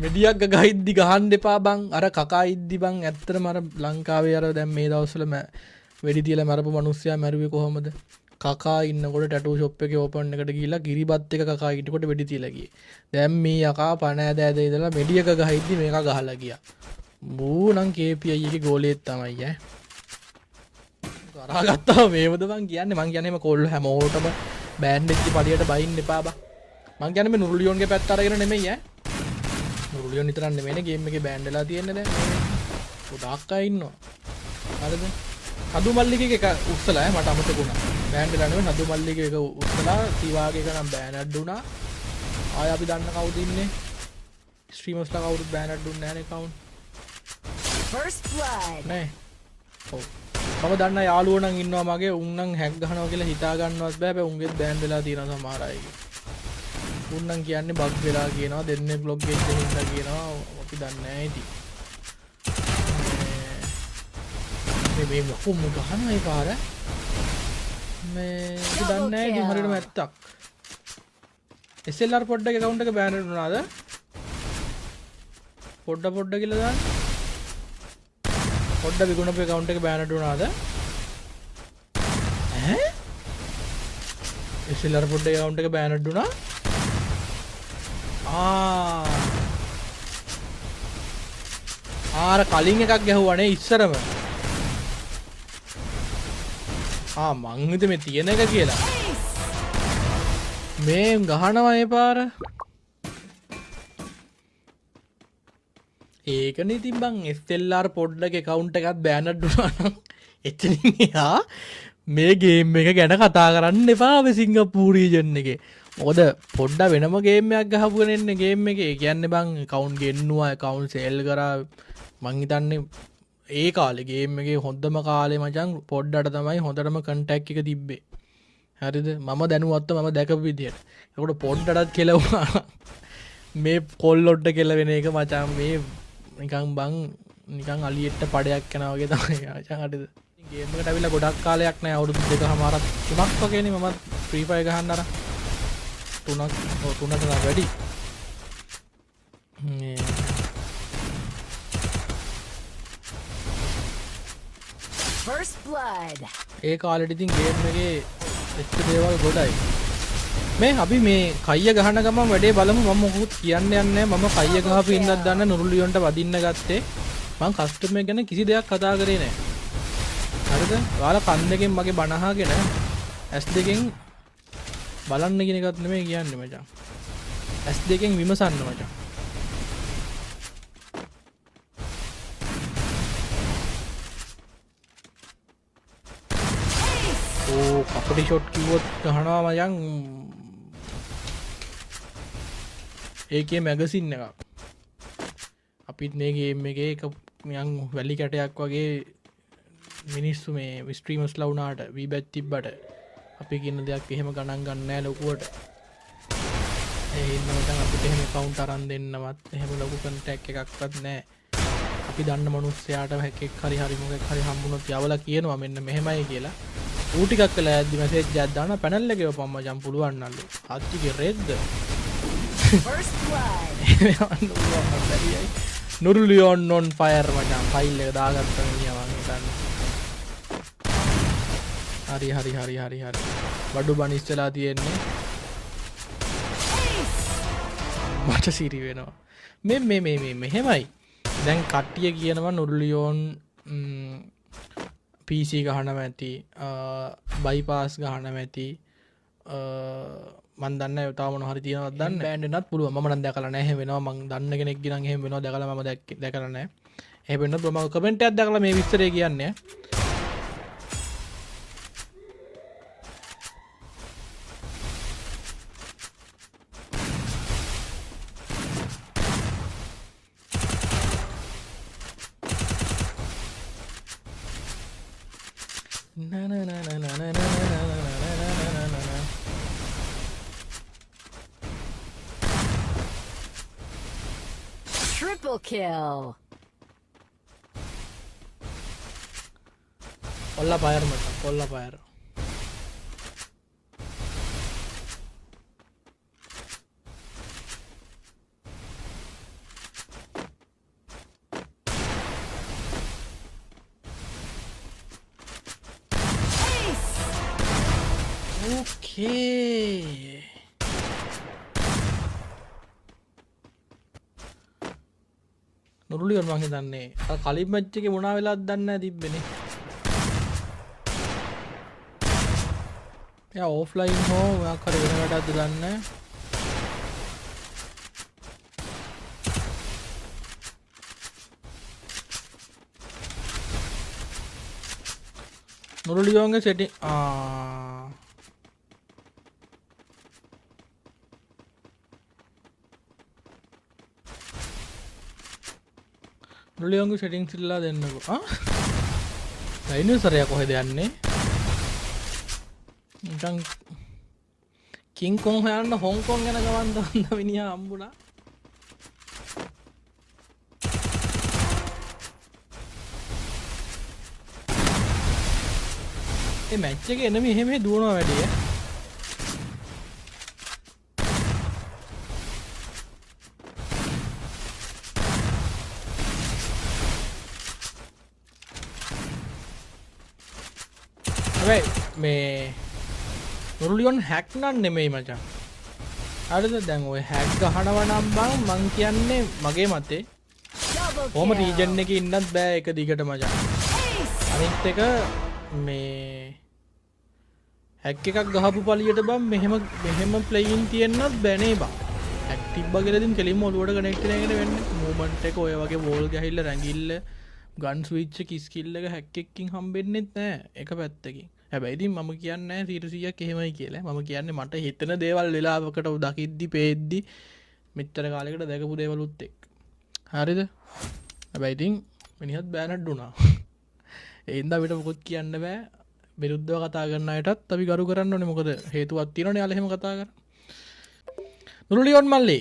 මෙඩියක් ගහිද්දි ගහන්න එපා බං අර කකා ඉද්දි බං ඇත්තටම අර ලංකාවේ අර දැන් මේ දවස්වල වෙඩි තියලා මරපු මිනිස්සයා මැරුවේ කොහොමද කකා ඉන්නකොට ටැටූ ෂොප් එකේ ඕපන් එකට ගිහිල්ලා කිරිබත් එක කකා ඉන්නකොට වෙඩි තියලා ගියේ දැන් මේ යකා පණ ඇද ඉඳලා මෙඩියක ගහිද්දි මේක ගහලා ගියා මූ නම් KPI එකේ ගෝලෙත් තමයි ඈ කරාගත්තා මේවද මං කියන්නේ මේ කොල්ල හැමෝටම බෑන්ඩ් එකේ පඩියට බයින්න එපා බං මං කියන්නේ මේ නුරුලියෝන්ගේ පැත්ත අරගෙන නෙමෙයි ඈ නුරුලියෝන් විතරක් නෙමෙයිනේ ගේම් එකේ බෑන්ඩ් වෙලා තියෙන්නේ දැන් ගොඩාක් අය ඉන්නවා හරිද හදු මල්ලිගේ එක උස්සලා මට අමතක වුණා බෑන්ඩ් වෙලා නෙමෙයි හදු මල්ලිගේ එක උස්සලා තිවාගේ එක නම් බෑන්ඩ් වුණා ආය අපි දන්න කවුද ඉන්නේ ස්ට්‍රීමර්ස්ලා කවුරුත් බෑන්ඩ් දුන්නේ නැහැ නේ කවුන්ට් ෆර්ස්ට් බ්ලඩ් නේ ඔව් මම දන්න යාළුවෝ නම් ඉන්නවා මගේ උන් නම් හැක් ගහනවා කියලා හිතා ගන්නවත් බෑ හැබැයි උන්ගෙත් බෑන්ඩ් වෙලා තියෙනවා සමහර අයගේ උන් නම් කියන්නේ බග් වෙලා කියනවා දෙන්නේ බ්ලොග් එකේ හින්දා කියනවා අපි දන්නේ නැහැ ඉතින් මේ කොහොම ගහනවා ඒ පාර මේ අපි දන්නේ නැහැ ඉතින් හරියටම ඇත්තක් SLR පොඩ්ඩක් account එක බෑන්ඩ් වුණාද පොඩ්ඩ කියලා දාන්න පොඩ්ඩ විගුණපේ account එක බෑන්ඩ් වුණාද ඈ SLR පොඩ්ඩේ account එක බෑන්ඩ් වුණා ආර කලින් එකක් ගැහුවානේ ඉස්සරම මං හිතුවේ මේ තියෙන එක කියලා මේ ගහනවා මේ පාර ඒකනේ ඉතින් බං SLR පොඩ්ඩක account එකත් බෑන්ඩ් වුණා නම් එතනින් එහා මේ ගේම් එක ගැන කතා කරන්න එපා ඔය සිංගප්පූර් රීජන් එකේ මොකද පොඩ්ඩ වෙනම ගේම් එකක් ගහපුගෙන එන්නේ ගේම් එකේ ඒ කියන්නේ බං account ගෙන්නුවා account sell කරා මං හිතන්නේ ඒ කාලේ ගේම් එකේ හොඳම කාලේ මචං පොඩ්ඩට තමයි හොඳටම කන්ටැක්ට් එක තිබ්බේ හරිද මම දැනුවත්ව මම දැකපු විදියට ඒකට පොඩ්ඩටත් කෙලවුණා මේ කොල්ලොඩ්ඩ කෙලවෙන එක මචං මේ නිකන් බං නිකන් අලියෙට්ට පඩයක් යනවා වගේ තමයි මචං හරිද ගේම් එකට අවිලා ගොඩක් කාලයක් නෑ අවුරුදු 2කමාරක් 3ක් වගේනේ මම ෆ්‍රී ෆයර් ගහන්න අර 3කට වැඩි First blood. ඒ කාලෙට ඉතින් ගේම් එකේ එච්ච දේවල් ගොඩයි මේ අපි මේ කයිය ගහන ගමන් වැඩේ බලමු මම මොකුත් කියන්න යන්නේ නැහැ මම කයිය ගහපු ඉන්නත් දන්න නුරුලියොන්ට වදින්න ගත්තේ මං කස්ටමර් එක ගැන කිසි දෙයක් කතා කරේ නැහැ හරිද ඔයාලා කන් දෙකෙන් මගේ බණ අහගෙන S2 බලන්න කියන එකත් නෙමෙයි කියන්නේ මචං S2 විමසන්න මචං කපටි ෂොට් කිව්වොත් ගහනවා මචං ඒකේ මැගසින් එකක් අපිත් මේ ගේම් එකේ එක නිකන් වැලි කැටයක් වගේ මිනිස්සු මේ ස්ට්‍රීමර්ස්ලා වුණාට වීබැච් තිබ්බට අපි කියන දෙයක් එහෙම ගණන් ගන්න නැහැ ලොකුවට ඒ හින්දා මචං අපිට එහෙම account අරන් දෙන්නවත් එහෙම ලොකු කන්ටැක්ට් එකක්වත් නැහැ අපි දන්න මිනිස්සයාට හැකෙක් හරි මොකෙක් හරි හම්බුනොත් යවලා කියනවා මෙන්න මෙහෙමයි කියලා ඌ ටිකක් කළා ඇද්දි මැසේජ් එකක් දානවා පැනල් එකේ වපම් මචං පුළුවන් නල්ලු අච්චිගේ රෙද්ද First blood. නුරුලියොන් on fire මචං ෆයිල් එක දාගත්තා මිනිහා මං හිතන්නේ හරි බඩු බනිස්සලා තියෙන්නේ මට සිරි වෙනවා මේ මෙහෙමයි දැන් කට්ටිය කියනවා නුරුලියොන් PC ගහනම ඇති බයිපාස් ගහනම ඇති මන් දන්නේ නැහැ තව මොන හරි තියෙනවද දන්නේ බෑන්ඩ් එකක් පුළුවන් මම නම් දැකලා නැහැ එහෙම වෙනවා මං දන්න කෙනෙක් ගිනන් එහෙම වෙනවා දැකලා මම දැකලා නැහැ එහෙම වෙනොත් මම කමෙන්ට් එකක් දැකලා මේ විස්තරය කියන්නේ Triple kill. කොල්ලා ෆයර් මචං කොල්ලා ෆයර් ඕකේ නුරුලියන් මං හිතන්නේ කලින් මැච් එකේ මොනවා වෙලාද දන්නේ නැහැ තිබ්බනේ. එයා ඔෆ්ලයින් හෝ මොකක් හරි වෙන වැඩක්ද දන්නේ නැහැ. නුරුලියන්ගේ සෙටින් නුරුලියන්ගේ සෙටින්ග්ස් ඉල්ලලා දෙන්නකෝ. ඩයිනෝසරයා කොහෙද යන්නේ? නිකන් කිං කොන් හොයන්න හොංකොන් ගැන ගමන් දාන්න මිනිහා හම්බුණා. ඒ මැච් එකේ එනම එහෙම දුවනවා වැඩි ඈ. හැබැයි මේ නුරුලියන් හැක් නන් නෙමෙයි මචං. හරිද? දැන් ඔය හැක් ගහනවා නම් මං කියන්නේ මගේ මතේ කොහොම රීජන් එකේ ඉන්නත් බෑ එක දිගට මචං. අනිත් එක මේ හැක් එකක් ගහපු පළියට බම් මෙහෙම ප්ලේයින් තියෙන්නත් බෑනේ බා. හැක් තිබ්බා කියලා ඉතින් කෙලින්ම ඔලුවට කනෙක්ට් වෙනගෙන වෙන්නේ. මූවමන්ට් එක ඔය වගේ වෝල් ගහilla රැඟිල්ල ගන් ස්විච් එක ස්කිල් එක හැක් එකකින් හම්බෙන්නෙත් නෑ එක පැත්තකින්. හැබැයි ඉතින් මම කියන්නේ නෑ 100%ක් එහෙමයි කියලා. මම කියන්නේ මට හිතෙන දේවල් වෙලාවකට දකිද්දි පේද්දි මෙච්චර කාලයකට දැකපු දේවලුත් එක්ක. හරිද? හැබැයි ඉතින් මිනිහත් බෑනඩ් වුණා. ඒ හින්දා අපිට මොකොත් කියන්න බෑ. විරුද්ධව කතා කරන අයටත් අපි ගරු කරන්න ඕනේ. මොකද හේතුවක් තියෙනවනේ යාළ එහෙම කතා කරා. නුරුලියන් මල්ලි